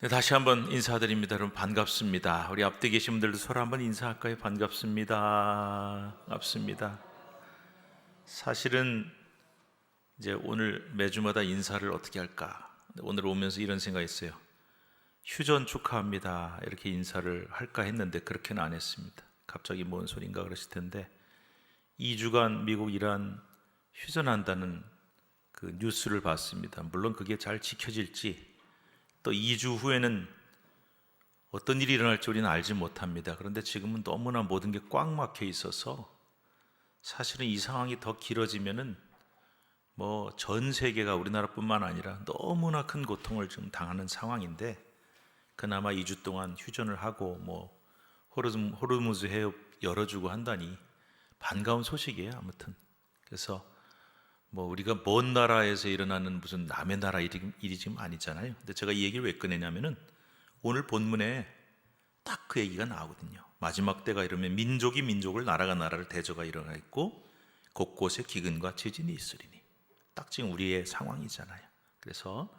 네, 다시 한번 인사드립니다. 여러분 반갑습니다. 우리 앞뒤 계신 분들도 서로 한번 인사할까요? 반갑습니다. 반갑습니다. 사실은 이제 오늘 매주마다 인사를 어떻게 할까? 오늘 오면서 이런 생각했어요. 휴전 축하합니다. 이렇게 인사를 할까 했는데 그렇게는 안 했습니다. 갑자기 뭔 소린가 그러실 텐데 2주간 미국 이란 휴전한다는 그 뉴스를 봤습니다. 물론 그게 잘 지켜질지 또 2주 후에는 어떤 일이 일어날지 우리는 알지 못합니다. 그런데 지금은 너무나 모든 게 꽉 막혀 있어서 사실은 이 상황이 더 길어지면은 뭐 전 세계가 우리나라뿐만 아니라 너무나 큰 고통을 지금 당하는 상황인데 그나마 2주 동안 휴전을 하고 뭐 호르무즈 해협 열어주고 한다니 반가운 소식이에요. 아무튼 그래서 뭐 우리가 먼 나라에서 일어나는 무슨 남의 나라 일이 지금 아니잖아요. 근데 제가 이 얘기를 왜 꺼내냐면은 오늘 본문에 딱 그 얘기가 나오거든요. 마지막 때가 이러면 민족이 민족을 나라가 나라를 대적하 일어나 있고 곳곳에 기근과 지진이 있으리니 딱 지금 우리의 상황이잖아요. 그래서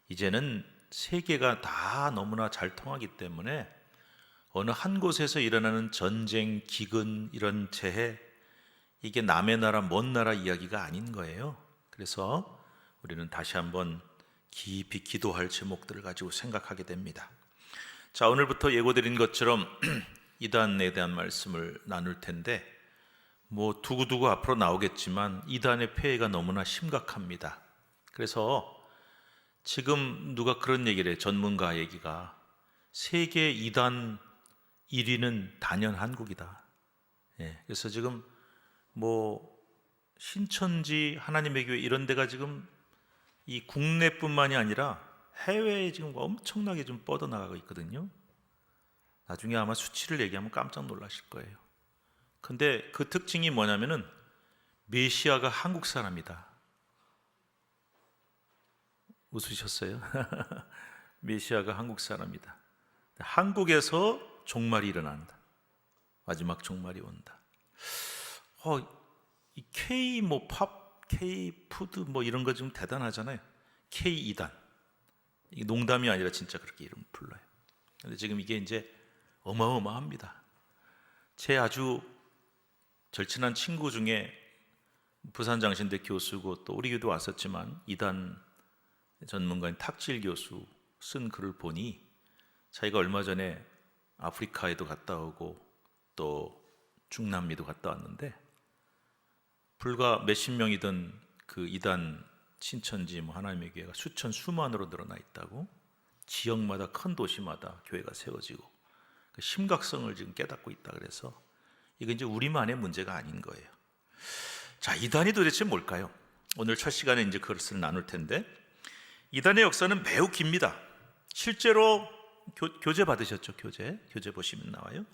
이제는 세계가 다 너무나 잘 통하기 때문에 어느 한 곳에서 일어나는 전쟁, 기근 이런 재해 이게 남의 나라, 먼 나라 이야기가 아닌 거예요. 그래서 우리는 다시 한번 깊이 기도할 제목들을 가지고 생각하게 됩니다. 자, 오늘부터 예고드린 것처럼 이단에 대한 말씀을 나눌 텐데 뭐 두고두고 앞으로 나오겠지만 이단의 폐해가 너무나 심각합니다. 그래서 지금 누가 그런 얘기를 해요. 전문가 얘기가 세계 이단 1위는 단연 한국이다. 그래서 지금 뭐 신천지 하나님의 교회 이런 데가 지금 이 국내뿐만이 아니라 해외에 지금 엄청나게 좀 뻗어나가고 있거든요. 나중에 아마 수치를 얘기하면 깜짝 놀라실 거예요. 근데 그 특징이 뭐냐면은 메시아가 한국 사람이다. 웃으셨어요? 메시아가 한국 사람이다. 한국에서 종말이 일어난다. 마지막 종말이 온다. 이 K 뭐 팝, K 푸드 뭐 이런 거 좀 대단하잖아요. K 이단. 이게 농담이 아니라 진짜 그렇게 이름 불러요. 근데 지금 이게 이제 어마어마합니다. 제 아주 절친한 친구 중에 부산장신대 교수고 또 우리 교도 왔었지만 이단 전문가인 탁질 교수 쓴 글을 보니 자기가 얼마 전에 아프리카에도 갔다 오고 또 중남미도 갔다 왔는데 불과 몇십 명이던 그 이단 신천지 뭐 하나님의 교회가 수천 수만으로 늘어나 있다고 지역마다 큰 도시마다 교회가 세워지고 그 심각성을 지금 깨닫고 있다. 그래서 이건 이제 우리만의 문제가 아닌 거예요. 자, 이단이 도대체 뭘까요? 오늘 첫 시간에 이제 그것을 나눌 텐데 이단의 역사는 매우 깁니다. 실제로 교재 받으셨죠? 교재 보시면 나와요.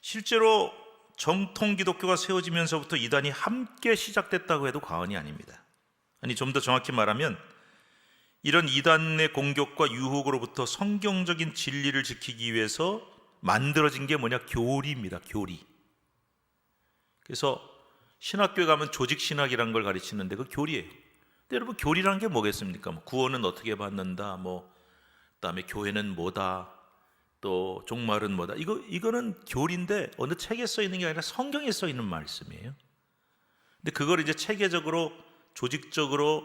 실제로 정통 기독교가 세워지면서부터 이단이 함께 시작됐다고 해도 과언이 아닙니다. 아니 좀 더 정확히 말하면 이런 이단의 공격과 유혹으로부터 성경적인 진리를 지키기 위해서 만들어진 게 뭐냐? 교리입니다. 교리. 그래서 신학교에 가면 조직신학이라는 걸 가르치는데 그 교리예요. 근데 여러분 교리라는 게 뭐겠습니까? 뭐 구원은 어떻게 받는다, 뭐 그다음에 교회는 뭐다, 또 종말은 뭐다. 이거는 교리인데 어느 책에 써 있는 게 아니라 성경에 써 있는 말씀이에요. 근데 그걸 이제 체계적으로 조직적으로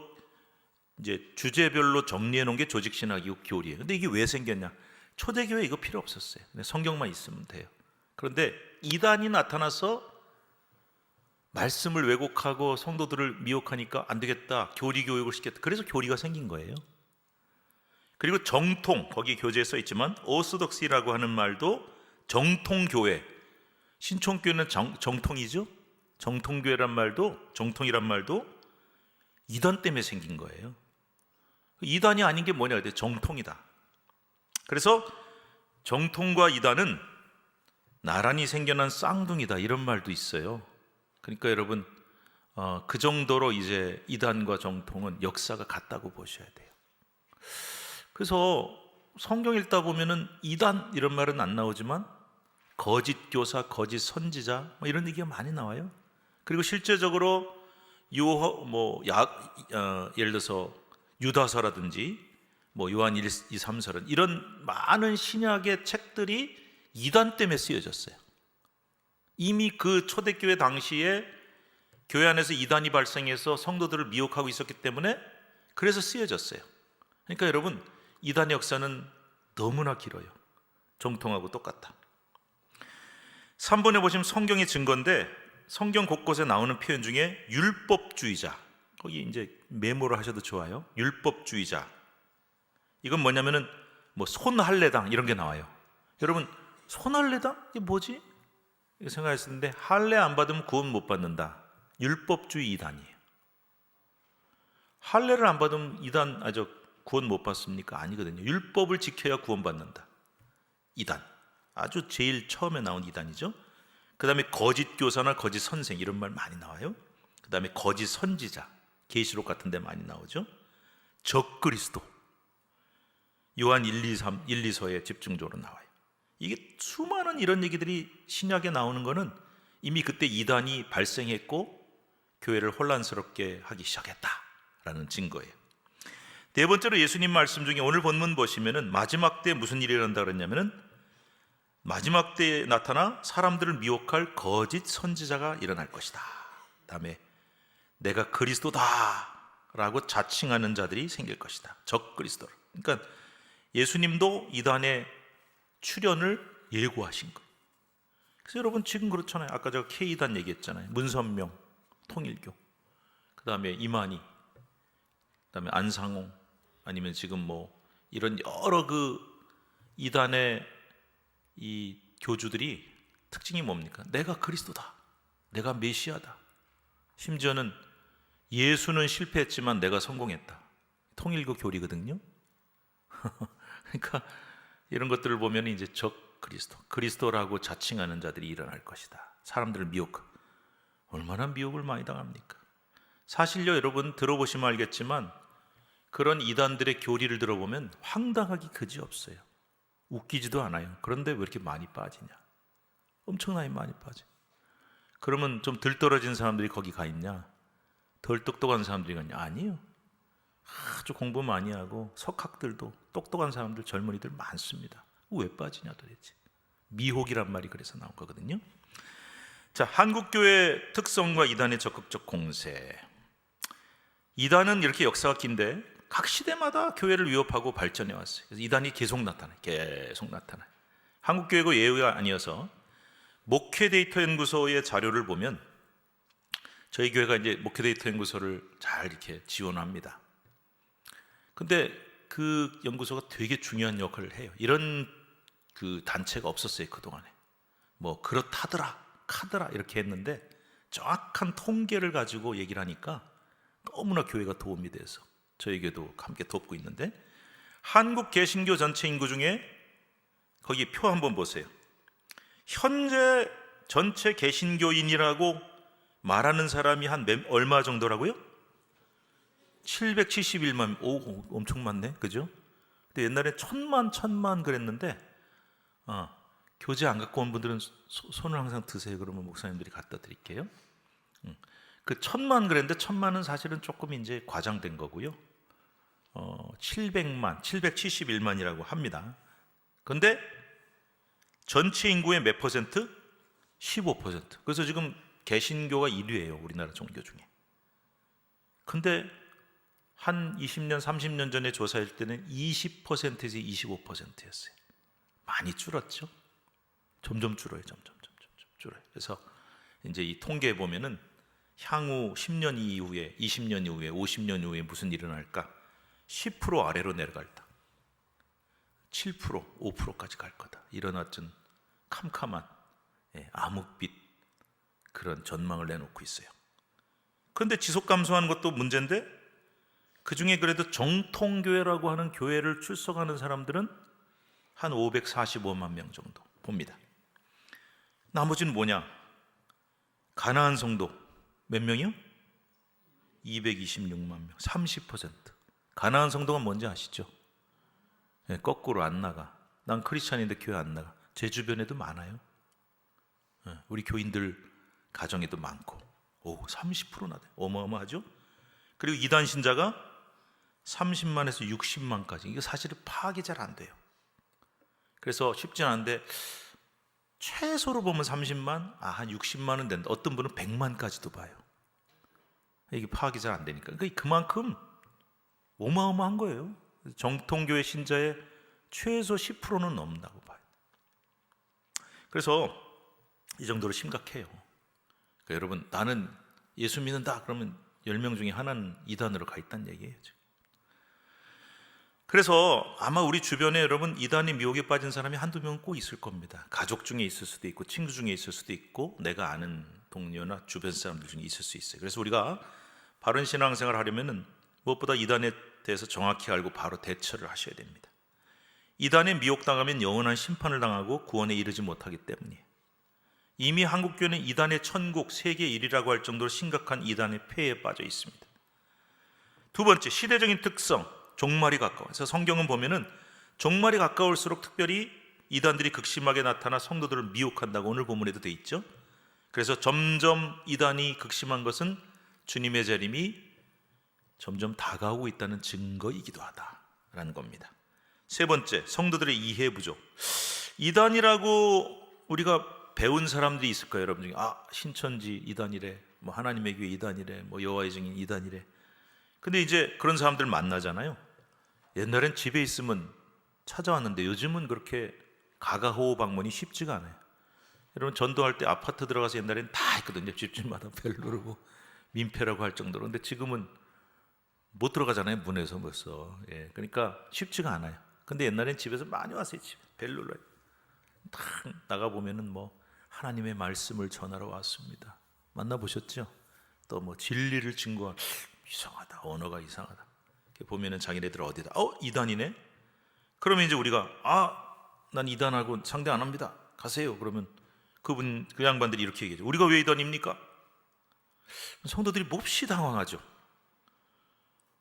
이제 주제별로 정리해 놓은 게 조직신학이고 교리예요. 근데 이게 왜 생겼냐? 초대교회 이거 필요 없었어요. 성경만 있으면 돼요. 그런데 이단이 나타나서 말씀을 왜곡하고 성도들을 미혹하니까 안 되겠다. 교리 교육을 시켰다. 그래서 교리가 생긴 거예요. 그리고 정통, 거기 교재에 써 있지만 오소독시라고 하는 말도 정통교회, 신촌교회는 정통이죠. 정통교회란 말도, 정통이란 말도 이단 때문에 생긴 거예요. 이단이 아닌 게 뭐냐? 정통이다. 그래서 정통과 이단은 나란히 생겨난 쌍둥이다 이런 말도 있어요. 그러니까 여러분 그 정도로 이제 이단과 정통은 역사가 같다고 보셔야 돼요. 그래서 성경 읽다 보면은 이단 이런 말은 안 나오지만 거짓 교사, 거짓 선지자 뭐 이런 얘기가 많이 나와요. 그리고 실제적으로 예를 들어서 유다서라든지 뭐 요한 1, 2, 3서는 이런 많은 신약의 책들이 이단 때문에 쓰여졌어요. 이미 그 초대교회 당시에 교회 안에서 이단이 발생해서 성도들을 미혹하고 있었기 때문에 그래서 쓰여졌어요. 그러니까 여러분, 이단의 역사는 너무나 길어요. 정통하고 똑같다. 3번에 보시면 성경의 증거인데, 성경 곳곳에 나오는 표현 중에 율법주의자, 거기 이제 메모를 하셔도 좋아요. 율법주의자, 이건 뭐냐면은 뭐 손할례당 이런 게 나와요. 여러분, 손할례당? 이게 뭐지? 이렇게 생각했었는데, 할례 안 받으면 구원 못 받는다. 율법주의 이단이에요. 할례를 안 받으면 구원 못 받습니까? 아니거든요. 율법을 지켜야 구원 받는다. 이단, 아주 제일 처음에 나온 이단이죠. 그 다음에 거짓 교사나 거짓 선생 이런 말 많이 나와요. 그 다음에 거짓 선지자, 계시록 같은 데 많이 나오죠. 적그리스도, 요한 1, 2, 3, 1, 2서에 집중적으로 나와요. 이게 수많은 이런 얘기들이 신약에 나오는 거는 이미 그때 이단이 발생했고 교회를 혼란스럽게 하기 시작했다라는 증거예요. 네 번째로 예수님 말씀 중에 오늘 본문 보시면은 마지막 때 무슨 일이 일어난다 그랬냐면은, 마지막 때에 나타나 사람들을 미혹할 거짓 선지자가 일어날 것이다. 다음에 내가 그리스도다라고 자칭하는 자들이 생길 것이다. 적그리스도를. 그러니까 예수님도 이단의 출현을 예고하신 거예요. 그래서 여러분 지금 그렇잖아요. 아까 제가 K이단 얘기했잖아요. 문선명, 통일교, 그 다음에 이만희, 그 다음에 안상홍, 아니면 지금 뭐 이런 여러 그 이단의 이 교주들이 특징이 뭡니까? 내가 그리스도다, 내가 메시아다. 심지어는 예수는 실패했지만 내가 성공했다. 통일교 교리거든요. 그러니까 이런 것들을 보면 이제 적 그리스도, 그리스도라고 자칭하는 자들이 일어날 것이다. 사람들을 미혹, 얼마나 미혹을 많이 당합니까? 사실요, 여러분 들어보시면 알겠지만 그런 이단들의 교리를 들어보면 황당하기 그지없어요. 웃기지도 않아요. 그런데 왜 이렇게 많이 빠지냐? 엄청나게 많이 빠져. 그러면 좀 덜 떨어진 사람들이 거기 가 있냐? 덜 똑똑한 사람들이 가냐? 아니에요. 아주 공부 많이 하고 석학들도 똑똑한 사람들, 젊은이들 많습니다. 왜 빠지냐 도대체? 미혹이란 말이 그래서 나온 거거든요. 자, 한국교회 특성과 이단의 적극적 공세. 이단은 이렇게 역사가 긴데 각 시대마다 교회를 위협하고 발전해 왔어요. 그래서 이단이 계속 나타나요. 한국교회가 예외가 아니어서 목회 데이터 연구소의 자료를 보면, 저희 교회가 이제 목회 데이터 연구소를 잘 이렇게 지원합니다. 근데 그 연구소가 되게 중요한 역할을 해요. 이런 그 단체가 없었어요, 그동안에. 뭐 그렇다더라, 카더라 이렇게 했는데 정확한 통계를 가지고 얘기를 하니까 너무나 교회가 도움이 돼서 저에게도 함께 돕고 있는데, 한국 개신교 전체 인구 중에 거기 표 한번 보세요. 현재 전체 개신교인이라고 말하는 사람이 한 얼마 정도라고요? 771만. 오, 엄청 많네, 그죠? 근데 옛날에 천만 그랬는데, 교재 안 갖고 온 분들은 손을 항상 드세요. 그러면 목사님들이 갖다 드릴게요. 그 1000만 그랬는데 1000만은 사실은 조금 이제 과장된 거고요. 771만이라고 합니다. 근데 전체 인구의 몇 퍼센트? 15%. 그래서 지금 개신교가 1위예요, 우리나라 종교 중에. 근데 한 20년, 30년 전에 조사할 때는 20%에서 25%였어요. 많이 줄었죠. 점점 줄어요. 점점 줄어요. 그래서 이제 이 통계에 보면은 향후 10년 이후에, 20년 이후에, 50년 이후에 무슨 일이 일어날까? 10% 아래로 내려갈다. 7%, 5%까지 갈 거다. 이런 어떤 캄캄한 암흑빛 그런 전망을 내놓고 있어요. 그런데 지속 감소하는 것도 문제인데, 그 중에 그래도 정통교회라고 하는 교회를 출석하는 사람들은 한 545만 명 정도 봅니다. 나머지는 뭐냐? 가나안 성도 몇 명이요? 226만 명, 30%. 가나안 성도가 뭔지 아시죠? 거꾸로 안 나가. 난 크리스찬인데 교회 안 나가. 제 주변에도 많아요. 우리 교인들 가정에도 많고. 오, 30%나 돼. 어마어마하죠? 그리고 이단 신자가 30만에서 60만까지. 이게 사실은 파악이 잘 안 돼요. 그래서 쉽진 않은데 최소로 보면 30만, 한 60만은 된다. 어떤 분은 100만까지도 봐요. 이게 파악이 잘 안 되니까. 그러니까 그만큼 어마어마한 거예요. 정통교회 신자의 최소 10%는 넘는다고 봐요. 그래서 이 정도로 심각해요. 그러니까 여러분, 나는 예수 믿는다 그러면 10명 중에 하나는 이단으로 가 있다는 얘기예요. 지금. 그래서 아마 우리 주변에 여러분 이단의 미혹에 빠진 사람이 한두 명은 꼭 있을 겁니다. 가족 중에 있을 수도 있고 친구 중에 있을 수도 있고 내가 아는 동료나 주변 사람들 중에 있을 수 있어요. 그래서 우리가 바른 신앙생활을 하려면 무엇보다 이단에 대해서 정확히 알고 바로 대처를 하셔야 됩니다. 이단에 미혹당하면 영원한 심판을 당하고 구원에 이르지 못하기 때문이에요. 이미 한국교회는 이단의 천국, 세계 1위라고 할 정도로 심각한 이단의 폐해에 빠져 있습니다. 두 번째, 시대적인 특성, 종말이 가까워. 그래서 성경은 보면은 종말이 가까울수록 특별히 이단들이 극심하게 나타나 성도들을 미혹한다고 오늘 본문에도 돼 있죠. 그래서 점점 이단이 극심한 것은 주님의 재림이 점점 다가오고 있다는 증거이기도 하다라는 겁니다. 세 번째, 성도들의 이해 부족. 이단이라고 우리가 배운 사람들이 있을 거예요, 여러분 중에. 신천지 이단이래, 뭐 하나님의 교회 이단이래, 뭐 여호와의 증인 이단이래. 근데 이제 그런 사람들 만나잖아요. 옛날엔 집에 있으면 찾아왔는데 요즘은 그렇게 가가호호 방문이 쉽지가 않아요. 여러분 전도할 때 아파트 들어가서 옛날엔 다 했거든요. 집집마다 벨 누르고 민폐라고 할 정도로. 근데 지금은 못 들어가잖아요. 문에서 벌써. 그러니까 쉽지가 않아요. 근데 옛날엔 집에서 많이 왔어요. 집에 벨 눌러요. 탁 나가 보면은 뭐 하나님의 말씀을 전하러 왔습니다. 만나보셨죠? 또 뭐 진리를 증거한, 이상하다, 언어가 이상하다. 보면은 자기네들 어디다, 이단이네? 그러면 이제 우리가 난 이단하고 상대 안 합니다, 가세요. 그러면 그 양반들이 이렇게 얘기하죠. 우리가 왜 이단입니까? 성도들이 몹시 당황하죠.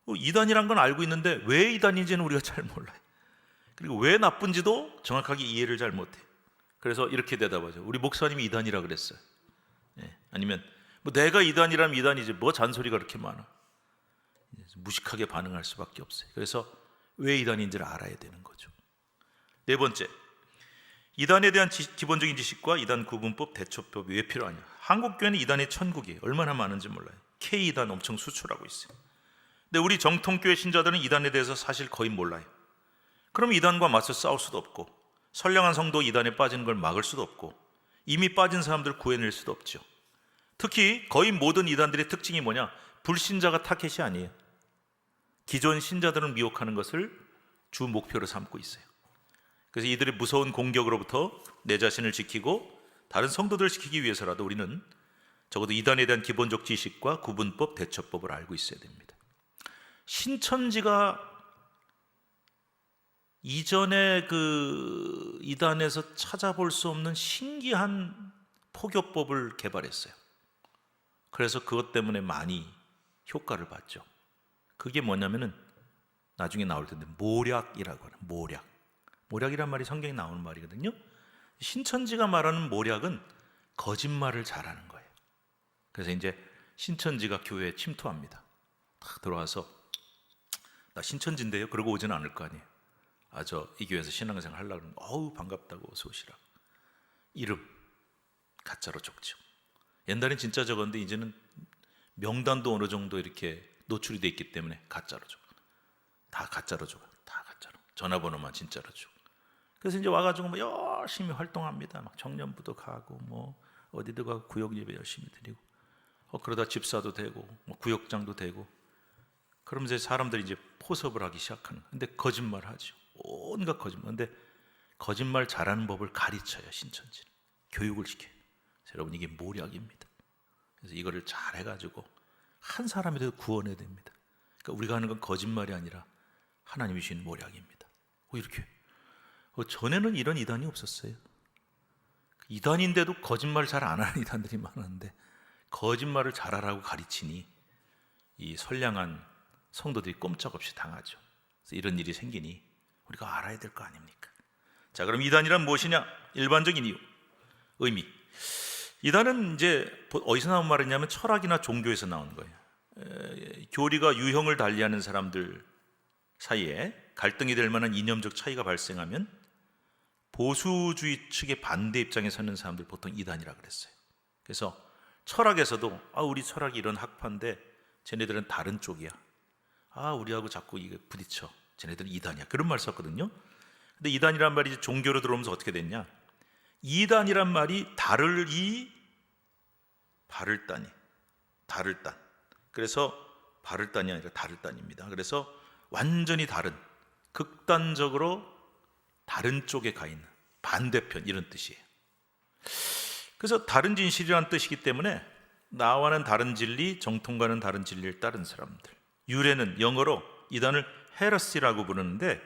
이단이란 건 알고 있는데 왜 이단인지는 우리가 잘 몰라요. 그리고 왜 나쁜지도 정확하게 이해를 잘 못해요. 그래서 이렇게 대답하죠. 우리 목사님이 이단이라 그랬어요. 아니면 뭐 내가 이단이라면 이단이지 뭐 잔소리가 그렇게 많아. 무식하게 반응할 수밖에 없어요. 그래서 왜 이단인지를 알아야 되는 거죠. 네 번째, 이단에 대한 기본적인 지식과 이단 구분법, 대처법이 왜 필요하냐. 한국교회는 이단의 천국이 얼마나 많은지 몰라요. K이단 엄청 수출하고 있어요. 근데 우리 정통교회 신자들은 이단에 대해서 사실 거의 몰라요. 그럼 이단과 맞서 싸울 수도 없고, 선량한 성도 이단에 빠지는 걸 막을 수도 없고, 이미 빠진 사람들 구해낼 수도 없죠. 특히 거의 모든 이단들의 특징이 뭐냐, 불신자가 타겟이 아니에요. 기존 신자들을 미혹하는 것을 주 목표로 삼고 있어요. 그래서 이들의 무서운 공격으로부터 내 자신을 지키고 다른 성도들을 지키기 위해서라도 우리는 적어도 이단에 대한 기본적 지식과 구분법, 대처법을 알고 있어야 됩니다. 신천지가 이전에 그 이단에서 찾아볼 수 없는 신기한 포교법을 개발했어요. 그래서 그것 때문에 많이 효과를 봤죠. 그게 뭐냐면은 나중에 나올 텐데 모략이라고 하는, 모략이란 말이 성경에 나오는 말이거든요. 신천지가 말하는 모략은 거짓말을 잘하는 거예요. 그래서 이제 신천지가 교회에 침투합니다. 딱 들어와서 나 신천지인데요, 그러고 오지는 않을 거 아니에요. 저 이 교회에서 신앙생활 하려고 그러면 반갑다고 어서 오시라. 이름 가짜로 적죠. 옛날엔 진짜 적었는데 이제는 명단도 어느 정도 이렇게 노출이 돼 있기 때문에 가짜로 적어. 다 가짜로 적어. 다 가짜로. 전화번호만 진짜로 적어. 그래서 이제 와가지고 뭐 열심히 활동합니다. 막 청년부도 가고 뭐 어디도 가고 구역 예배 열심히 드리고 그러다 집사도 되고 뭐 구역장도 되고. 그러면 이제 사람들이 이제 포섭을 하기 시작하는. 근데 거짓말 하죠. 온갖 거짓말. 근데 거짓말 잘하는 법을 가르쳐요, 신천지는. 교육을 시켜요. 여러분, 이게 모략입니다. 그래서 이거를 잘 해가지고 한 사람이라도 구원해야 됩니다. 그러니까 우리가 하는 건 거짓말이 아니라 하나님이 주신 모략입니다. 이렇게 전에는 이런 이단이 없었어요. 이단인데도 거짓말 잘 안 하는 이단들이 많았는데 거짓말을 잘하라고 가르치니 이 선량한 성도들이 꼼짝없이 당하죠. 그래서 이런 일이 생기니 우리가 알아야 될 거 아닙니까? 자, 그럼 이단이란 무엇이냐? 일반적인 이유, 의미. 이단은 이제 어디서 나온 말이냐면 철학이나 종교에서 나온 거예요. 교리가 유형을 달리하는 사람들, 사이에 갈등이 될 만한 이념적 차이가 발생하면 보수주의 측의 반대 입장에 서는 사람들 보통 이단이라 그랬어요. 그래서 철학에서도 우리 철학이 이런 학파인데 쟤네들은 다른 쪽이야. 우리하고 자꾸 이게 부딪혀. 쟤네들은 이단이야. 그런 말 썼거든요. 근데 이단이란 말이 이제 종교로 들어오면서 어떻게 됐냐? 이단이란 말이 다를이 바를단이 다를단. 그래서 바를단이 아니라 다를단입니다. 그래서 완전히 다른, 극단적으로 다른 쪽에 가 있는 반대편, 이런 뜻이에요. 그래서 다른 진실이라는 뜻이기 때문에 나와는 다른 진리, 정통과는 다른 진리를 따른 사람들. 유래는 영어로 이단을 헤러시라고 부르는데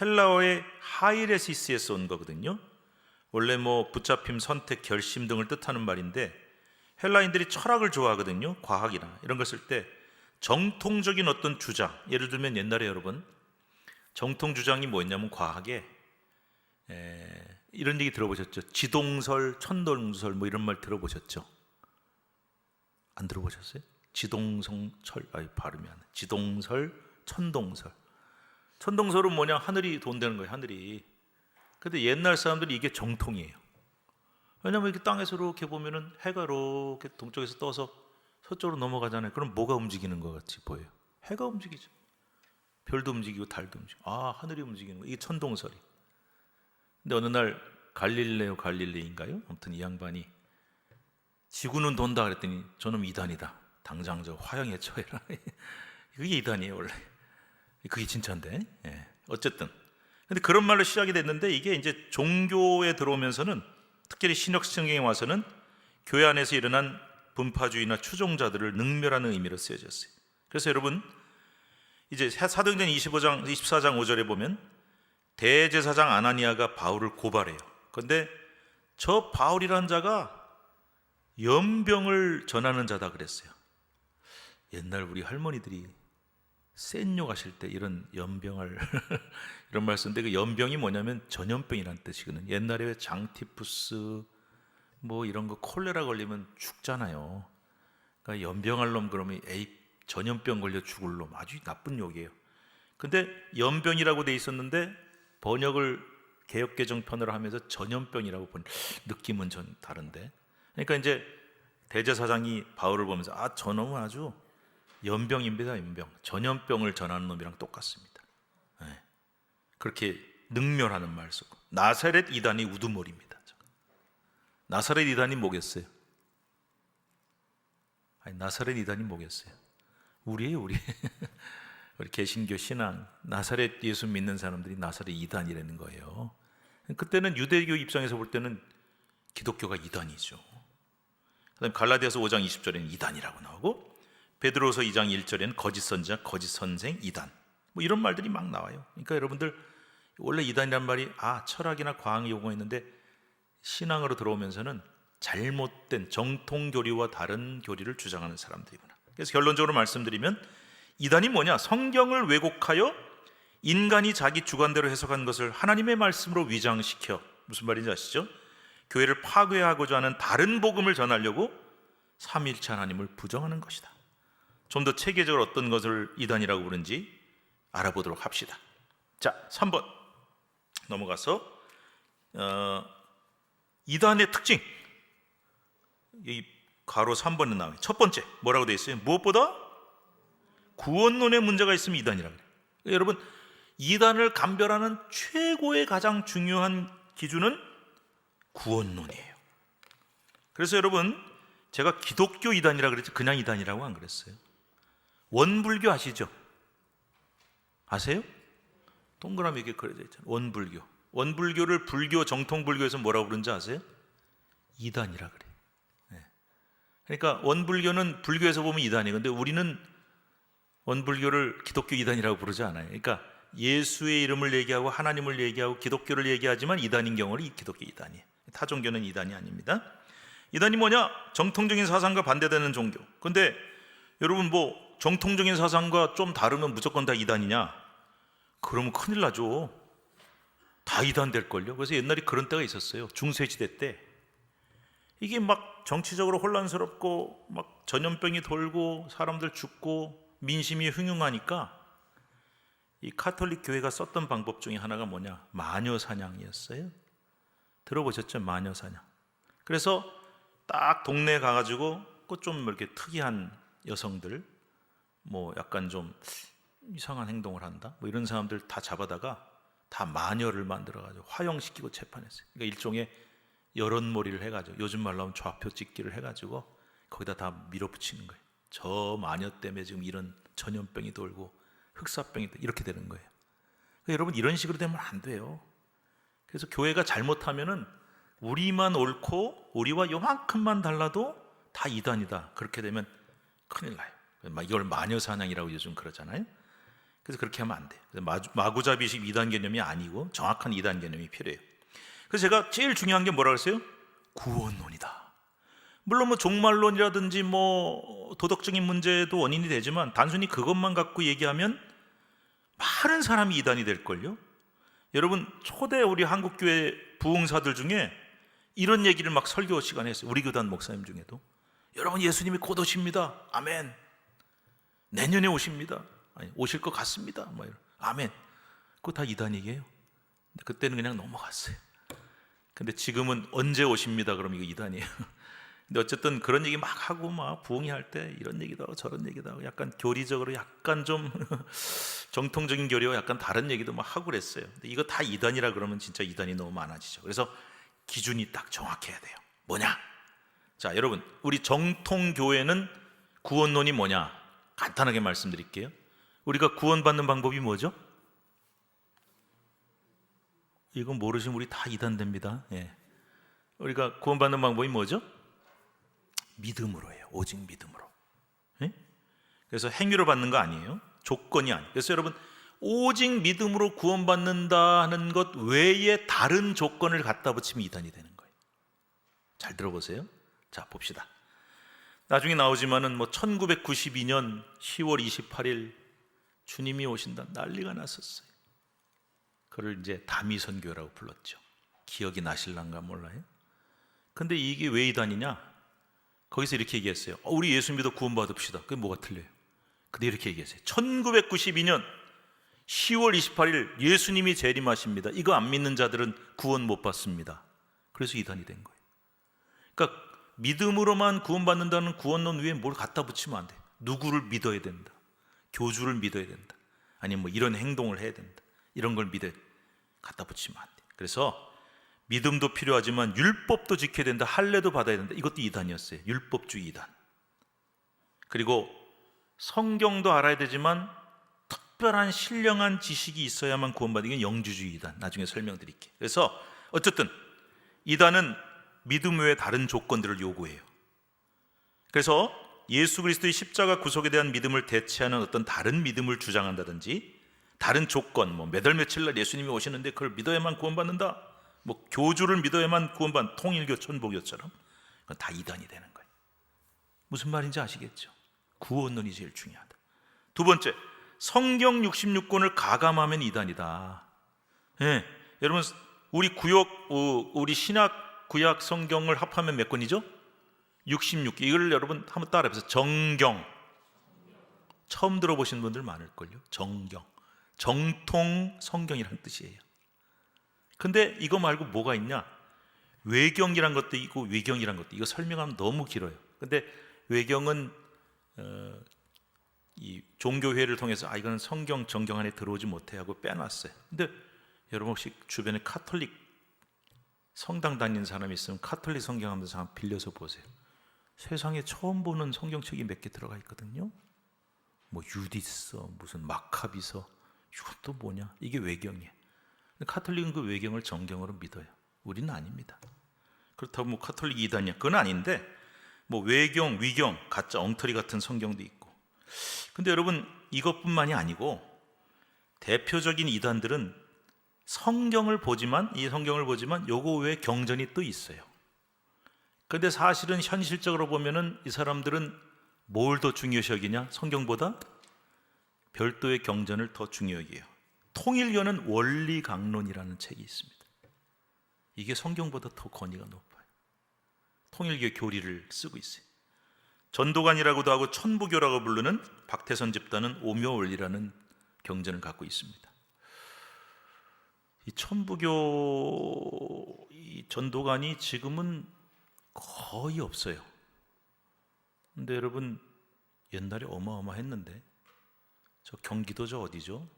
헬라어의 하이레시스에서 온 거거든요. 원래 붙잡힘, 선택, 결심 등을 뜻하는 말인데 헬라인들이 철학을 좋아하거든요. 과학이나 이런 걸 쓸 때 정통적인 어떤 주장, 예를 들면 옛날에 여러분 정통 주장이 뭐였냐면 과학에 이런 얘기 들어보셨죠? 지동설, 천동설 이런 말 들어보셨죠? 안 들어보셨어요? 지동성철, 발음이 안 나. 지동설, 천동설. 천동설은 뭐냐? 하늘이 돈다는 거예요. 하늘이. 근데 옛날 사람들이 이게 정통이에요. 왜냐하면 이렇게 땅에서 이렇게 보면은 해가 이렇게 동쪽에서 떠서 서쪽으로 넘어가잖아요. 그럼 뭐가 움직이는 것 같이 보여요? 해가 움직이죠. 별도 움직이고 달도 움직이고. 하늘이 움직이는 거예요. 이게 천동설이. 근데 어느 날 갈릴레인가요? 아무튼 이 양반이 지구는 돈다 그랬더니 저놈 이단이다. 당장 저 화형에 처해라. 그게 이단이에요 원래. 그게 진짜인데. 어쨌든 근데 그런 말로 시작이 됐는데 이게 이제 종교에 들어오면서는 특별히 신약성경에 와서는 교회 안에서 일어난 분파주의나 추종자들을 능멸하는 의미로 쓰여졌어요. 그래서 여러분 이제 사도행전 24장 5절에 보면 대제사장 아나니아가 바울을 고발해요. 그런데 저 바울이라는 자가 연병을 전하는 자다 그랬어요. 옛날 우리 할머니들이 센 욕 하실 때 이런 연병을 이런 말 쓰는데 그 연병이 뭐냐면 전염병이라는 뜻이거든요. 옛날에 왜 장티푸스 이런 거 콜레라 걸리면 죽잖아요. 그러니까 연병할 놈 그러면 전염병 걸려 죽을 놈, 아주 나쁜 욕이에요. 근데 연병이라고 돼 있었는데 번역을 개역개정편으로 하면서 전염병이라고 본 느낌은 전 다른데. 그러니까 이제 대제사장이 바울을 보면서 저놈은 아주 연병입니다. 연병. 전염병을 전하는 놈이랑 똑같습니다. 그렇게 능멸하는 말 쓰고. 나사렛 이단이 우두머리입니다. 나사렛 이단이 뭐겠어요? 나사렛 이단이 뭐겠어요? 우리예요, 우리. 우리 개신교 신앙, 나사렛 예수 믿는 사람들이 나사렛 이단이라는 거예요. 그때는 유대교 입장에서 볼 때는 기독교가 이단이죠. 그다음 갈라디아서 5장 20절에는 이단이라고 나오고 베드로서 2장 1절에는 거짓 선지자, 거짓 선생, 이단 이런 말들이 막 나와요. 그러니까 여러분들 원래 이단이란 말이 철학이나 과학이 요구했는데 신앙으로 들어오면서는 잘못된 정통 교리와 다른 교리를 주장하는 사람들이구나. 그래서 결론적으로 말씀드리면 이단이 뭐냐? 성경을 왜곡하여 인간이 자기 주관대로 해석한 것을 하나님의 말씀으로 위장시켜, 무슨 말인지 아시죠? 교회를 파괴하고자 하는 다른 복음을 전하려고 삼위일체 하나님을 부정하는 것이다. 좀 더 체계적으로 어떤 것을 이단이라고 부르는지 알아보도록 합시다. 자, 3번 넘어가서 이단의 특징, 이 가로 3번에 나와요. 첫 번째 뭐라고 되어 있어요? 무엇보다 구원론에 문제가 있으면 이단이라고 해요. 여러분 이단을 감별하는 최고의 가장 중요한 기준은 구원론이에요. 그래서 여러분 제가 기독교 이단이라고 그랬죠. 그냥 이단이라고 안 그랬어요. 원불교 아시죠? 아세요? 동그라미 이렇게 그려져 있잖아요. 원불교. 원불교를 불교, 정통불교에서 뭐라고 부르는지 아세요? 이단이라 그래요. 그러니까 원불교는 불교에서 보면 이단이에요. 근데 우리는 원불교를 기독교 이단이라고 부르지 않아요. 그러니까 예수의 이름을 얘기하고 하나님을 얘기하고 기독교를 얘기하지만 이단인 경우는 기독교 이단이에요. 타종교는 이단이 아닙니다. 이단이 뭐냐? 정통적인 사상과 반대되는 종교. 근데 여러분 정통적인 사상과 좀 다르면 무조건 다 이단이냐? 그러면 큰일 나죠. 다 이단 될걸요. 그래서 옛날에 그런 때가 있었어요. 중세시대 때 이게 막 정치적으로 혼란스럽고 막 전염병이 돌고 사람들 죽고 민심이 흉흉하니까 이 카톨릭 교회가 썼던 방법 중에 하나가 뭐냐? 마녀 사냥이었어요. 들어보셨죠? 마녀 사냥. 그래서 딱 동네에 가가지고 좀 이렇게 특이한 여성들, 뭐 약간 좀 이상한 행동을 한다, 뭐 이런 사람들 다 잡아다가 다 마녀를 만들어가지고 화형시키고 재판했어요. 그러니까 일종의 여론몰이를 해가지고, 요즘 말로 하면 좌표 찍기를 해가지고 거기다 다 밀어붙이는 거예요. 저 마녀 때문에 지금 이런 전염병이 돌고 흑사병이 이렇게 되는 거예요. 그러니까 여러분, 이런 식으로 되면 안 돼요. 그래서 교회가 잘못하면은 우리만 옳고 우리와 요만큼만 달라도 다 이단이다, 그렇게 되면 큰일 나요. 이걸 마녀사냥이라고 요즘 그러잖아요. 그래서 그렇게 하면 안 돼요. 마구잡이식 이단 개념이 아니고 정확한 이단 개념이 필요해요. 그래서 제가 제일 중요한 게 뭐라고 했어요? 구원론이다. 물론 뭐 종말론이라든지 뭐 도덕적인 문제도 원인이 되지만 단순히 그것만 갖고 얘기하면 많은 사람이 이단이 될걸요. 여러분, 초대 우리 한국교회 부흥사들 중에 이런 얘기를 막 설교 시간에 했어요. 우리 교단 목사님 중에도. 여러분, 예수님이 곧 오십니다. 아멘. 내년에 오십니다. 아니, 오실 것 같습니다. 뭐 이런. 아멘. 그거 다 이단 얘기예요. 근데 그때는 그냥 넘어갔어요. 근데 지금은 언제 오십니다, 그럼 이거 이단이에요. 근데 어쨌든 그런 얘기 막 하고 막 부흥회 할 때 이런 얘기도 하고 저런 얘기도 하고 약간 교리적으로 약간 좀 정통적인 교리와 약간 다른 얘기도 막 하고 그랬어요. 근데 이거 다 이단이라 그러면 진짜 이단이 너무 많아지죠. 그래서 기준이 딱 정확해야 돼요. 뭐냐? 자, 여러분, 우리 정통교회는 구원론이 뭐냐? 간단하게 말씀드릴게요. 우리가 구원받는 방법이 뭐죠? 이거 모르시면 우리 다 이단됩니다. 예. 우리가 구원받는 방법이 뭐죠? 믿음으로 해요. 오직 믿음으로. 예? 그래서 행위로 받는 거 아니에요. 조건이 아니에요. 그래서 여러분, 오직 믿음으로 구원받는다는 것 외에 다른 조건을 갖다 붙이면 이단이 되는 거예요. 잘 들어보세요. 자, 봅시다. 나중에 나오지만은 뭐 1992년 10월 28일 주님이 오신다, 난리가 났었어요. 그걸 이제 다미선교라고 불렀죠. 기억이 나실란가 몰라요? 근데 이게 왜 이단이냐? 거기서 이렇게 얘기했어요. 우리 예수 믿어 구원받읍시다. 그게 뭐가 틀려요? 근데 이렇게 얘기했어요. 1992년 10월 28일 예수님이 재림하십니다. 이거 안 믿는 자들은 구원 못 받습니다. 그래서 이단이 된 거예요. 그러니까 믿음으로만 구원받는다는 구원론 위에 뭘 갖다 붙이면 안 돼. 누구를 믿어야 된다, 교주를 믿어야 된다, 아니면 뭐 이런 행동을 해야 된다, 이런 걸 갖다 붙이면 안 돼. 그래서 믿음도 필요하지만 율법도 지켜야 된다, 할례도 받아야 된다. 이것도 이단이었어요. 율법주의 이단. 그리고 성경도 알아야 되지만 특별한 신령한 지식이 있어야만 구원받는 게 영주주의 이단. 나중에 설명드릴게요. 그래서 어쨌든 이단은 믿음 외에 다른 조건들을 요구해요. 그래서 예수 그리스도의 십자가 구속에 대한 믿음을 대체하는 어떤 다른 믿음을 주장한다든지, 다른 조건, 뭐 몇 월 며칠 날 예수님이 오시는데 그걸 믿어야만 구원받는다, 뭐 교주를 믿어야만 구원받는 통일교, 천보교처럼, 그건 다 이단이 되는 거예요. 무슨 말인지 아시겠죠? 구원론이 제일 중요하다. 두 번째, 성경 66권을 가감하면 이단이다. 예, 여러분, 우리 신약 구약 성경을 합하면 몇 권이죠? 66개. 이걸 여러분 한번 따라해보세요. 정경. 처음 들어보신 분들 많을걸요. 정경. 정통 성경이라는 뜻이에요. 근데 이거 말고 뭐가 있냐? 외경이란 것도 있고 외경이란 것도, 이거 설명하면 너무 길어요. 근데 외경은 이 종교회를 통해서 이거는 성경 정경 안에 들어오지 못해 하고 빼놨어요. 근데 여러분 혹시 주변에 카톨릭 성당 다니는 사람이 있으면 카톨릭 성경 한번 빌려서 보세요. 세상에 처음 보는 성경책이 몇 개 들어가 있거든요. 뭐 유디서, 무슨 마카비서, 이것도 뭐냐? 이게 외경이에요. 카톨릭은 그 외경을 정경으로 믿어요. 우리는 아닙니다. 그렇다고 뭐 카톨릭 이단이야, 그건 아닌데, 뭐 외경, 위경, 가짜 엉터리 같은 성경도 있고. 근데 여러분, 이것뿐만이 아니고 대표적인 이단들은 성경을 보지만 요거 외에 경전이 또 있어요. 근데 사실은 현실적으로 보면은 이 사람들은 뭘 더 중요시 여기냐? 성경보다 별도의 경전을 더 중요히 여겨요. 통일교는 원리강론이라는 책이 있습니다. 이게 성경보다 더 권위가 높아요. 통일교 교리를 쓰고 있어요. 전도관이라고도 하고 천부교라고 부르는 박태선 집단은 오묘원리라는 경전을 갖고 있습니다. 이 천부교 이 전도관이 지금은 거의 없어요. 근데 여러분 옛날에 어마어마했는데, 저 경기도 저 어디죠?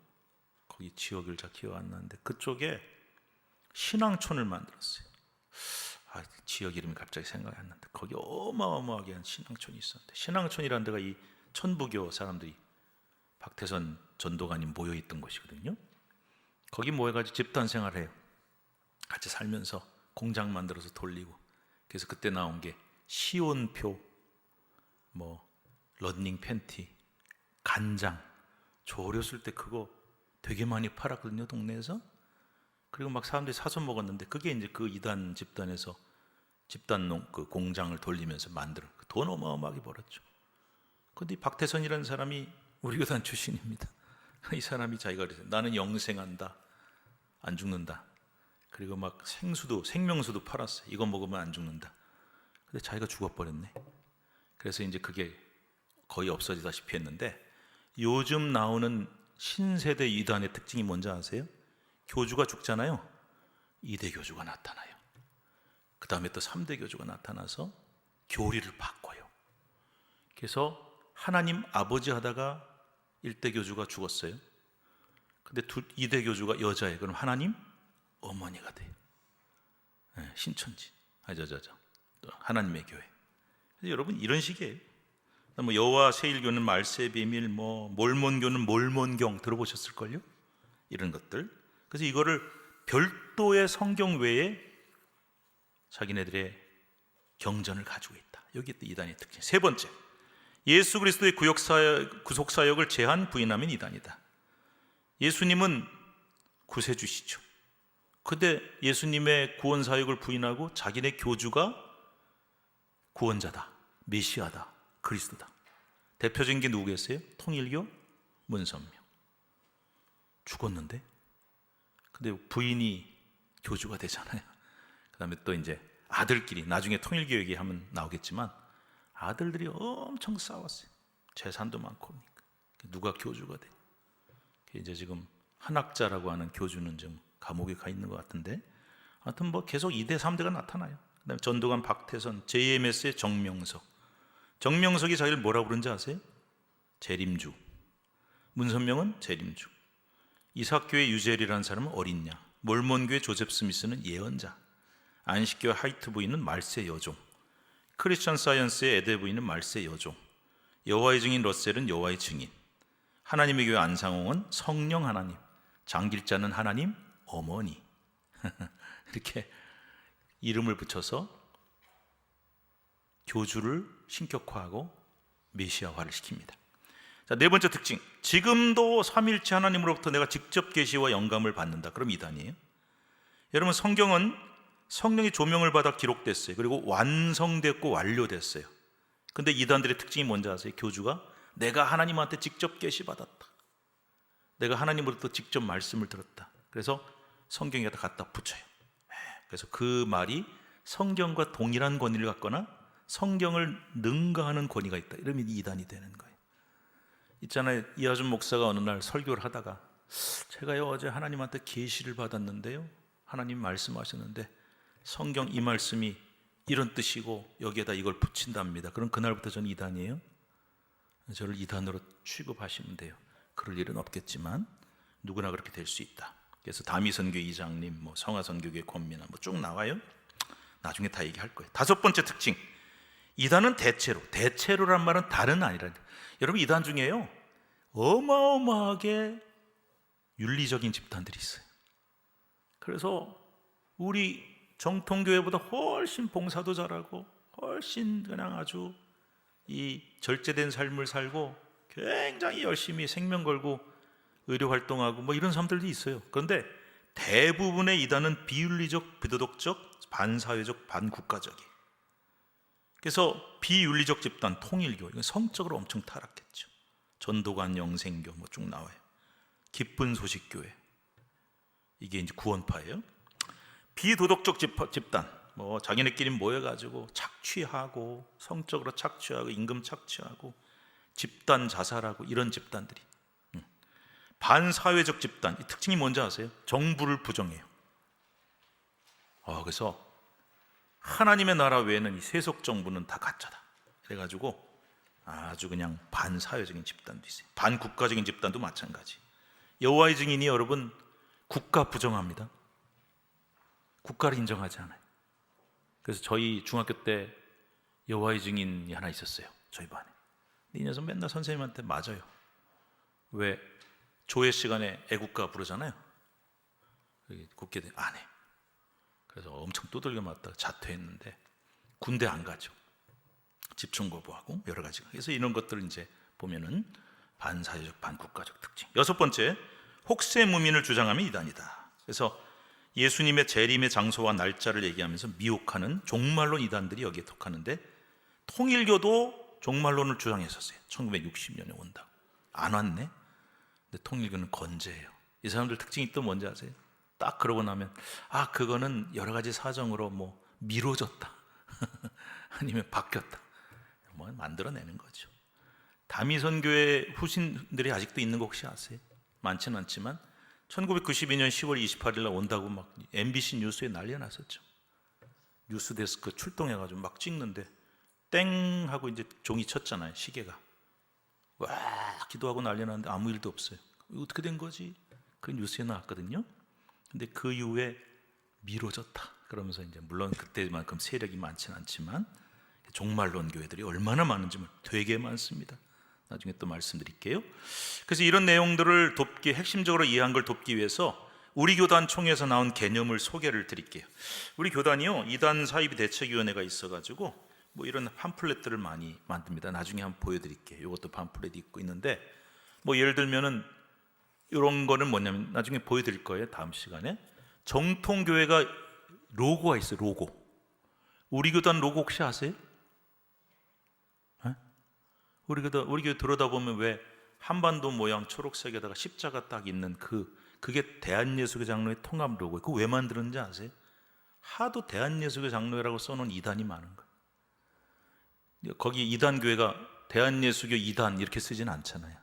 거기 지역을 잘 기억 안 나는데 그쪽에 신앙촌을 만들었어요. 지역 이름이 갑자기 생각이 안 나는데 거기 어마어마하게 한 신앙촌이 있었는데, 신앙촌이라는 데가 이 천부교 사람들이 박태선 전도관이 모여있던 곳이거든요. 거기 모여가지고 집단 생활해요. 같이 살면서 공장 만들어서 돌리고. 그래서 그때 나온 게 시온표, 뭐 런닝 팬티, 간장, 저 어렸을 때 그거 되게 많이 팔았거든요, 동네에서. 그리고 막 사람들이 사서 먹었는데, 그게 이제 그 이단 집단에서 집단 그 공장을 돌리면서 만들어 돈 어마어마하게 벌었죠. 근데 이 박태선이라는 사람이 우리 교단 출신입니다. 이 사람이 자기가 그랬어요. 나는 영생한다, 안 죽는다. 그리고 막 생명수도 팔았어요. 이거 먹으면 안 죽는다. 근데 자기가 죽어버렸네. 그래서 이제 그게 거의 없어지다시피 했는데, 요즘 나오는 신세대 이단의 특징이 뭔지 아세요? 교주가 죽잖아요. 2대 교주가 나타나요. 그 다음에 또 3대 교주가 나타나서 교리를 바꿔요. 그래서 하나님 아버지 하다가 1대 교주가 죽었어요. 근데 2대 교주가 여자예요. 그럼 하나님 어머니가 돼요. 신천지. 하나님의 교회. 여러분 이런 식이에요. 뭐 여호와 세일교는 말세의 비밀, 뭐 몰몬교는 몰몬경 들어보셨을걸요? 이런 것들. 그래서 이거를 별도의 성경 외에 자기네들의 경전을 가지고 있다. 여기 또 이단의 특징. 세 번째, 예수 그리스도의 구속사역을 제한 부인하면 이단이다. 예수님은 구세주시죠. 근데 예수님의 구원사역을 부인하고 자기네 교주가 구원자다, 메시아다, 그리스도다. 대표적인 게 누구겠어요? 통일교 문선명. 죽었는데, 근데 부인이 교주가 되잖아요. 그 다음에 또 이제 아들끼리, 나중에 통일교 얘기하면 나오겠지만 아들들이 엄청 싸웠어요. 재산도 많고. 누가 교주가 돼? 이제 지금 한학자라고 하는 교주는 좀 감옥에 가 있는 것 같은데, 하여튼 뭐 계속 2대 3대가 나타나요. 그다음에 전도관 박태선, JMS의 정명석. 정명석이 자기를 뭐라고 부르는지 아세요? 재림주. 문선명은 재림주. 이삭교회 유젤이라는 사람은 어린 양. 몰몬교회 조셉 스미스는 예언자. 안식교회 하이트 부인은 말세 여종. 크리스천 사이언스의 에데 부인은 말세 여종. 여호와의 증인 러셀은 여호와의 증인. 하나님의 교회 안상홍은 성령 하나님. 장길자는 하나님 어머니. 이렇게 이름을 붙여서 교주를 신격화하고 메시아화를 시킵니다. 자, 네 번째 특징. 지금도 삼일체 하나님으로부터 내가 직접 계시와 영감을 받는다. 그럼 이단이에요. 여러분, 성경은 성령의 조명을 받아 기록됐어요. 그리고 완성됐고 완료됐어요. 근데 이단들의 특징이 뭔지 아세요? 교주가 내가 하나님한테 직접 계시 받았다, 내가 하나님으로부터 직접 말씀을 들었다. 그래서 성경에다 갖다 붙여요. 그래서 그 말이 성경과 동일한 권위를 갖거나 성경을 능가하는 권위가 있다. 이러면 이단이 되는 거예요. 있잖아요, 이하준 목사가 어느 날 설교를 하다가 제가요 어제 하나님한테 계시를 받았는데요, 하나님 말씀하셨는데 성경 이 말씀이 이런 뜻이고 여기에다 이걸 붙인답니다. 그럼 그날부터 저는 이단이에요? 저를 이단으로 취급하시면 돼요. 그럴 일은 없겠지만 누구나 그렇게 될 수 있다. 그래서 다미선교 이장님, 뭐 성화선교교회 권미나 뭐 쭉 나와요. 나중에 다 얘기할 거예요. 다섯 번째 특징. 이단은 대체로란 말은 다른 아니라, 여러분 이단 중에요 어마어마하게 윤리적인 집단들이 있어요. 그래서 우리 정통교회보다 훨씬 봉사도 잘하고 훨씬 그냥 아주 이 절제된 삶을 살고 굉장히 열심히 생명 걸고 의료 활동하고 뭐 이런 사람들도 있어요. 그런데 대부분의 이단은 비윤리적, 비도덕적, 반사회적, 반국가적이에요. 그래서 비윤리적 집단 통일교, 이건 성적으로 엄청 타락했죠. 전도관 영생교 뭐 쭉 나와요. 기쁜 소식교회, 이게 이제 구원파예요. 비도덕적 집단, 뭐 자기네끼리 모여가지고 착취하고 성적으로 착취하고 임금 착취하고 집단 자살하고 이런 집단들이. 반사회적 집단, 이 특징이 뭔지 아세요? 정부를 부정해요. 그래서 하나님의 나라 외에는 이 세속 정부는 다 가짜다. 그래가지고 아주 그냥 반사회적인 집단도 있어요. 반국가적인 집단도 마찬가지. 여호와의 증인이 여러분 국가 부정합니다. 국가를 인정하지 않아요. 그래서 저희 중학교 때 여호와의 증인이 하나 있었어요. 저희 반에. 이 녀석 맨날 선생님한테 맞아요. 왜 조회 시간에 애국가 부르잖아요. 국회에 안 해. 그래서 엄청 두들겨 맞다가 자퇴했는데 군대 안 가죠. 집중 거부하고 여러 가지가. 그래서 이런 것들을 이제 보면은 반사회적 반국가적 특징. 여섯 번째, 혹세무민을 주장하면 이단이다. 그래서 예수님의 재림의 장소와 날짜를 얘기하면서 미혹하는 종말론 이단들이 여기에 속하는데, 통일교도 종말론을 주장했었어요. 1960년에 온다고. 안 왔네. 근데 통일교는 건재해요. 이 사람들 특징이 또 뭔지 아세요? 딱 그러고 나면 그거는 여러 가지 사정으로 뭐 미뤄졌다 아니면 바뀌었다, 뭐 만들어내는 거죠. 다미선교회 후신들이 아직도 있는 거 혹시 아세요? 많지는 않지만 1992년 10월 28일 날 온다고 막 MBC 뉴스에 난리가 났었죠. 뉴스데스크 출동해가지고 막 찍는데 땡 하고 이제 종이 쳤잖아요. 시계가 와 기도하고 난리 났는데 아무 일도 없어요. 어떻게 된 거지? 그 뉴스에 나왔거든요. 근데 그 이후에 미뤄졌다 그러면서 이제 물론 그때만큼 세력이 많지는 않지만 종말론 교회들이 얼마나 많은지 되게 많습니다. 나중에 또 말씀드릴게요. 그래서 이런 내용들을 핵심적으로 이해한 걸 돕기 위해서 우리 교단 총회에서 나온 개념을 소개를 드릴게요. 우리 교단이요, 이단 사이비 대책위원회가 있어가지고 뭐 이런 팜플렛들을 많이 만듭니다. 나중에 한번 보여드릴게요. 이것도 팜플렛이 있고 있는데, 뭐 예를 들면은 이런 거는 뭐냐면 나중에 보여드릴 거예요. 다음 시간에. 정통교회가 로고가 있어요. 로고. 우리 교단 로고 혹시 아세요? 우리 교회 들어다 보면 왜 한반도 모양 초록색에다가 십자가 딱 있는 그게 대한예수교 장로회 통합 로고. 그거 왜 만들었는지 아세요? 하도 대한예수교 장로회라고 써놓은 이단이 많은 거예요. 거기 이단 교회가 대한예수교 이단 이렇게 쓰진 않잖아요.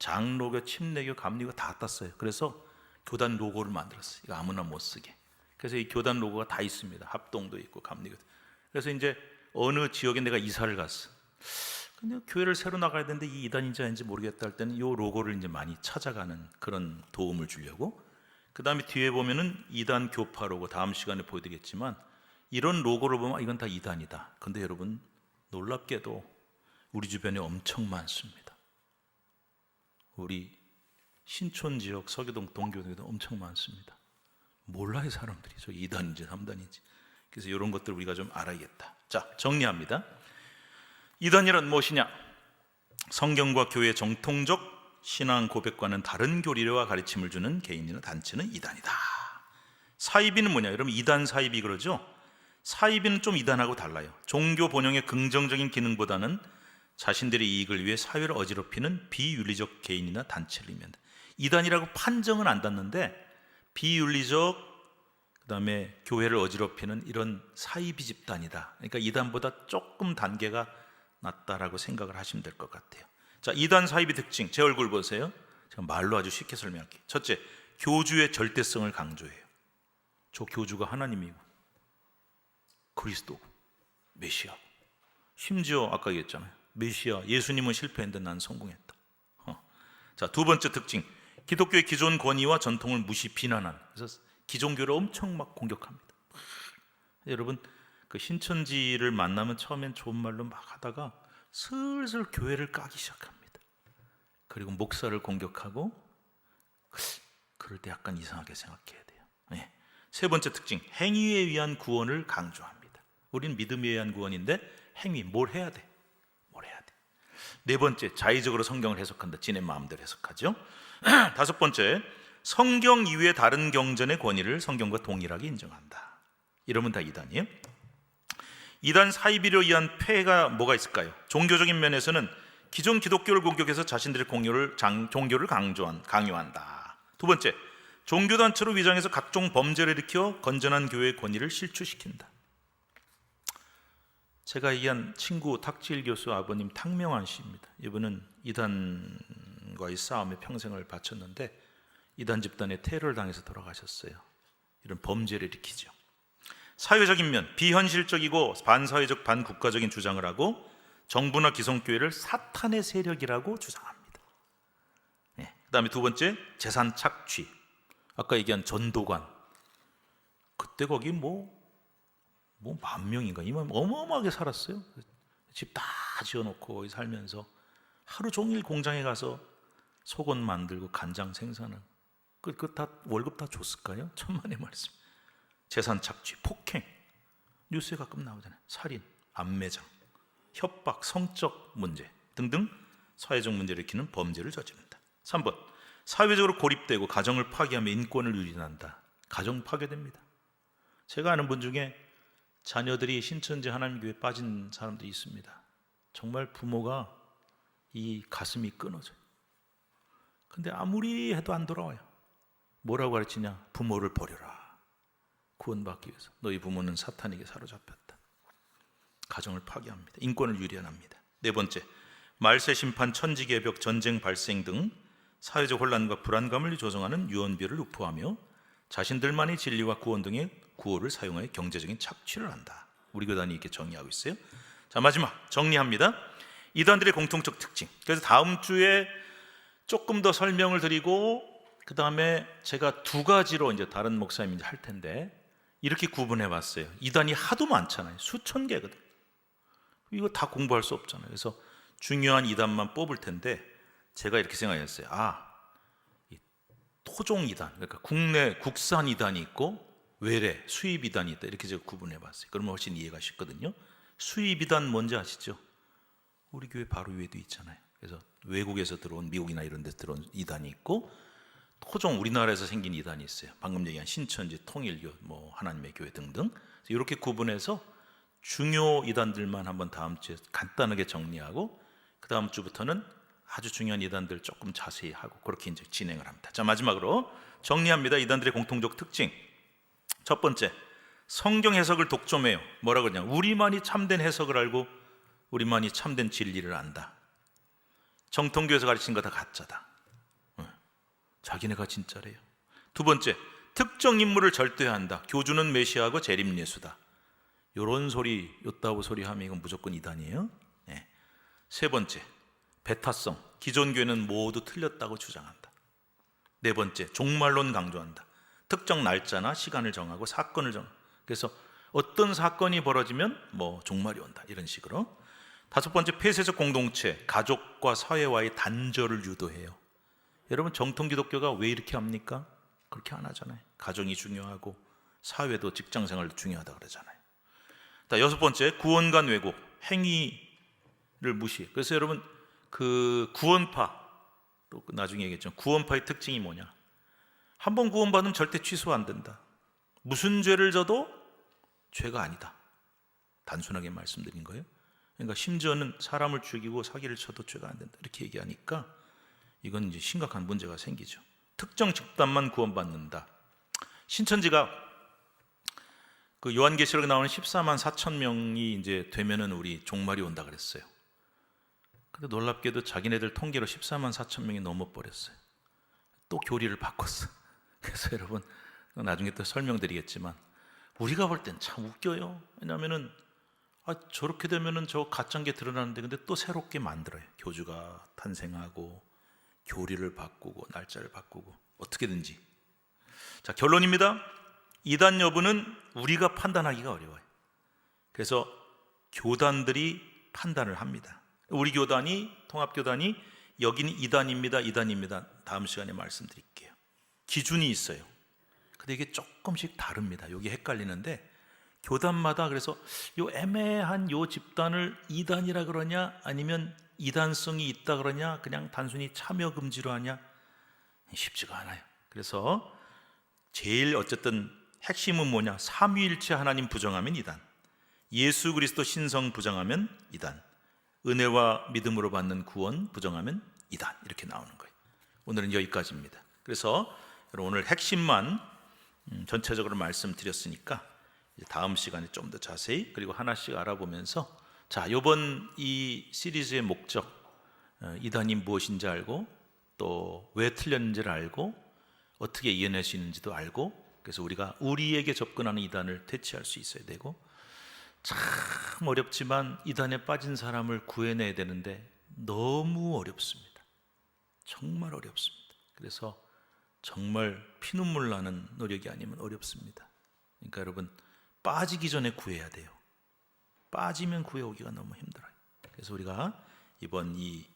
장로교, 침례교, 감리교 다 땄어요. 그래서 교단 로고를 만들었어요. 이거 아무나 못 쓰게. 그래서 이 교단 로고가 다 있습니다. 합동도 있고 감리교. 그래서 이제 어느 지역에 내가 이사를 갔어. 근데 교회를 새로 나가야 되는데 이 이단인지 아닌지 모르겠다 할 때는 이 로고를 이제 많이 찾아가는 그런 도움을 주려고. 그 다음에 뒤에 보면은 이단 교파 로고, 다음 시간에 보여드리겠지만 이런 로고를 보면 이건 다 이단이다. 근데 여러분 놀랍게도 우리 주변에 엄청 많습니다. 우리 신촌 지역 서교동 동교동에도 엄청 많습니다. 몰라요 사람들이 저 2단인지 3단인지. 그래서 이런 것들 우리가 좀 알아야겠다. 자, 정리합니다. 이단이란 무엇이냐? 성경과 교회의 정통적 신앙 고백과는 다른 교리와 가르침을 주는 개인이나 단체는 이단이다. 사이비는 뭐냐? 여러분 이단 사이비 그러죠? 사이비는 좀 이단하고 달라요. 종교 본영의 긍정적인 기능보다는 자신들의 이익을 위해 사회를 어지럽히는 비윤리적 개인이나 단체를 의미한다. 이단이라고 판정은 안 닿는데 비윤리적, 그 다음에 교회를 어지럽히는 이런 사이비 집단이다. 그러니까 이단보다 조금 단계가 낮다라고 생각을 하시면 될 것 같아요. 자, 이단 사이비 특징, 제 얼굴 보세요. 제가 말로 아주 쉽게 설명할게요. 첫째, 교주의 절대성을 강조해요. 저 교주가 하나님이고 그리스도고 메시아고, 심지어 아까 얘기했잖아요. 메시아, 예수님은 실패했는데 난 성공했다. 자, 두 번째 특징, 기독교의 기존 권위와 전통을 무시 비난하는. 그래서 기존교를 엄청 막 공격합니다. 여러분 그 신천지를 만나면 처음엔 좋은 말로 막 하다가 슬슬 교회를 까기 시작합니다. 그리고 목사를 공격하고, 그럴 때 약간 이상하게 생각해야 돼요. 네. 세 번째 특징, 행위에 의한 구원을 강조합니다. 우리는 믿음에 의한 구원인데 행위, 뭘 해야 돼? 뭘 해야 돼? 네 번째, 자의적으로 성경을 해석한다. 지네 마음대로 해석하죠. 다섯 번째, 성경 이외의 다른 경전의 권위를 성경과 동일하게 인정한다. 이러면 다 이단이에요. 이단 사이비로 의한 폐해가 뭐가 있을까요? 종교적인 면에서는 기존 기독교를 공격해서 자신들의 종교를 강요한다. 두 번째, 종교단체로 위장해서 각종 범죄를 일으켜 건전한 교회의 권위를 실추시킨다. 제가 얘기한 친구 탁지일 교수 아버님 탁명환 씨입니다. 이분은 이단과 이단과의 싸움에 평생을 바쳤는데 이단 집단의 테러를 당해서 돌아가셨어요. 이런 범죄를 일으키죠. 사회적인 면, 비현실적이고 반사회적 반국가적인 주장을 하고 정부나 기성교회를 사탄의 세력이라고 주장합니다. 그 다음에 두 번째, 재산 착취. 아까 얘기한 전도관, 그때 거기 뭐 10,000명인가 이만 어마어마하게 살았어요. 집 다 지어놓고 거기 살면서 하루 종일 공장에 가서 속옷 만들고 간장 생산을, 그 다 월급 다 줬을까요? 천만의 말씀. 재산 착취, 폭행, 뉴스에 가끔 나오잖아요. 살인, 암매장, 협박, 성적 문제 등등 사회적 문제를 일으키는 범죄를 저지른다. 3번, 사회적으로 고립되고 가정을 파괴하며 인권을 유린한다. 가정 파괴됩니다. 제가 아는 분 중에 자녀들이 신천지 하나님교회에 빠진 사람들이 있습니다. 정말 부모가 이 가슴이 끊어져요. 근데 아무리 해도 안 돌아와요. 뭐라고 가르치냐? 부모를 버려라. 구원받기 위해서. 너희 부모는 사탄에게 사로잡혔다. 가정을 파괴합니다. 인권을 유린합니다. 네 번째, 말세 심판, 천지개벽, 전쟁 발생 등 사회적 혼란과 불안감을 조성하는 유언비어를 유포하며 자신들만의 진리와 구원 등의 구호를 사용하여 경제적인 착취를 한다. 우리 교단이 이렇게 정리하고 있어요. 자, 마지막 정리합니다. 이단들의 공통적 특징. 그래서 다음 주에 조금 더 설명을 드리고 그 다음에 제가 두 가지로 이제 다른 목사님이 할 텐데 이렇게 구분해 봤어요. 이단이 하도 많잖아요. 수천 개거든. 이거 다 공부할 수 없잖아요. 그래서 중요한 이단만 뽑을 텐데 제가 이렇게 생각했어요. 이 토종 이단, 그러니까 국산 이단이 있고 외래 수입 이단이 있다. 이렇게 제가 구분해 봤어요. 그러면 훨씬 이해가 쉽거든요. 수입 이단 뭔지 아시죠? 우리 교회 바로 위에도 있잖아요. 그래서 외국에서 들어온, 미국이나 이런 데서 들어온 이단이 있고, 토종 우리나라에서 생긴 이단이 있어요. 방금 얘기한 신천지, 통일교, 하나님의 교회 등등. 이렇게 구분해서 중요 이단들만 한번 다음 주에 간단하게 정리하고 그 다음 주부터는 아주 중요한 이단들 조금 자세히 하고 그렇게 이제 진행을 합니다. 자, 마지막으로 정리합니다. 이단들의 공통적 특징. 첫 번째, 성경 해석을 독점해요. 뭐라고 그러냐? 우리만이 참된 해석을 알고 우리만이 참된 진리를 안다. 정통교에서 가르친 거 다 가짜다. 자기네가 진짜래요. 두 번째, 특정 인물을 절대한다. 교주는 메시아고 재림 예수다. 요런 소리, 요따구 소리 하면 이건 무조건 이단이에요. 세 번째, 배타성. 기존 교회는 모두 틀렸다고 주장한다. 네 번째, 종말론 강조한다. 특정 날짜나 시간을 정하고 사건을 그래서 어떤 사건이 벌어지면 종말이 온다. 이런 식으로. 다섯 번째, 폐쇄적 공동체, 가족과 사회와의 단절을 유도해요. 여러분, 정통 기독교가 왜 이렇게 합니까? 그렇게 안 하잖아요. 가정이 중요하고 사회도 직장생활도 중요하다 그러잖아요. 여섯 번째, 구원관 왜곡, 행위를 무시. 그래서 여러분, 그 구원파, 또 나중에 얘기했죠. 구원파의 특징이 뭐냐? 한번 구원받으면 절대 취소 안 된다. 무슨 죄를 져도 죄가 아니다. 단순하게 말씀드린 거예요. 그러니까 심지어는 사람을 죽이고 사기를 쳐도 죄가 안 된다. 이렇게 얘기하니까 이건 이제 심각한 문제가 생기죠. 특정 집단만 구원받는다. 신천지가 그 요한계시록에 나오는 14만 4천 명이 이제 되면은 우리 종말이 온다 그랬어요. 근데 놀랍게도 자기네들 통계로 14만 4천 명이 넘어버렸어요. 또 교리를 바꿨어. 그래서 여러분, 나중에 또 설명드리겠지만 우리가 볼 땐 참 웃겨요. 왜냐하면은 저렇게 되면은 저 가짜인 게 드러나는데 근데 또 새롭게 만들어요. 교주가 탄생하고 교리를 바꾸고 날짜를 바꾸고 어떻게든지. 자, 결론입니다. 이단 여부는 우리가 판단하기가 어려워요. 그래서 교단들이 판단을 합니다. 우리 교단이, 통합교단이 여기는 이단입니다. 다음 시간에 말씀드릴게요. 기준이 있어요. 근데 이게 조금씩 다릅니다. 여기 헷갈리는데 교단마다 그래서 요 애매한 요 집단을 이단이라 그러냐 아니면 이단성이 있다 그러냐 그냥 단순히 참여 금지로 하냐 쉽지가 않아요. 그래서 제일 어쨌든 핵심은 뭐냐? 삼위일체 하나님 부정하면 이단, 예수 그리스도 신성 부정하면 이단, 은혜와 믿음으로 받는 구원 부정하면 이단, 이렇게 나오는 거예요. 오늘은 여기까지입니다. 그래서 오늘 핵심만 전체적으로 말씀드렸으니까 다음 시간에 좀 더 자세히 그리고 하나씩 알아보면서 자, 이번 이 시리즈의 목적, 이단이 무엇인지 알고 또 왜 틀렸는지를 알고 어떻게 이겨낼 수 있는지도 알고, 그래서 우리가 우리에게 접근하는 이단을 대체할 수 있어야 되고, 참 어렵지만 이단에 빠진 사람을 구해내야 되는데 너무 어렵습니다. 정말 어렵습니다. 그래서 정말 피눈물 나는 노력이 아니면 어렵습니다. 그러니까 여러분, 빠지기 전에 구해야 돼요. 빠지면 구해오기가 너무 힘들어요. 그래서 우리가 이번 이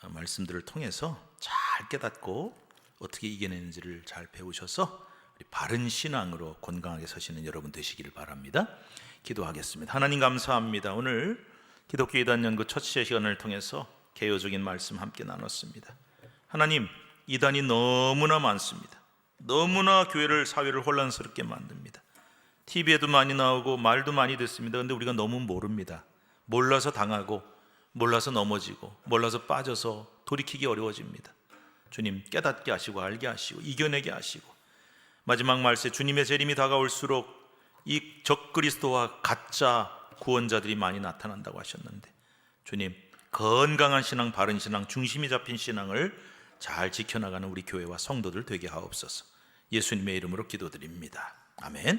말씀들을 통해서 잘 깨닫고 어떻게 이겨내는지를 잘 배우셔서 우리 바른 신앙으로 건강하게 서시는 여러분 되시기를 바랍니다. 기도하겠습니다. 하나님 감사합니다. 오늘 기독교 이단 연구 첫 시간을 통해서 개요적인 말씀 함께 나눴습니다. 하나님, 이단이 너무나 많습니다. 너무나 교회를, 사회를 혼란스럽게 만듭니다. TV에도 많이 나오고 말도 많이 듣습니다. 그런데 우리가 너무 모릅니다. 몰라서 당하고, 몰라서 넘어지고, 몰라서 빠져서 돌이키기 어려워집니다. 주님, 깨닫게 하시고 알게 하시고 이겨내게 하시고, 마지막 말세 주님의 재림이 다가올수록 이 적그리스도와 가짜 구원자들이 많이 나타난다고 하셨는데, 주님, 건강한 신앙, 바른 신앙, 중심이 잡힌 신앙을 잘 지켜나가는 우리 교회와 성도들 되게 하옵소서. 예수님의 이름으로 기도드립니다. 아멘.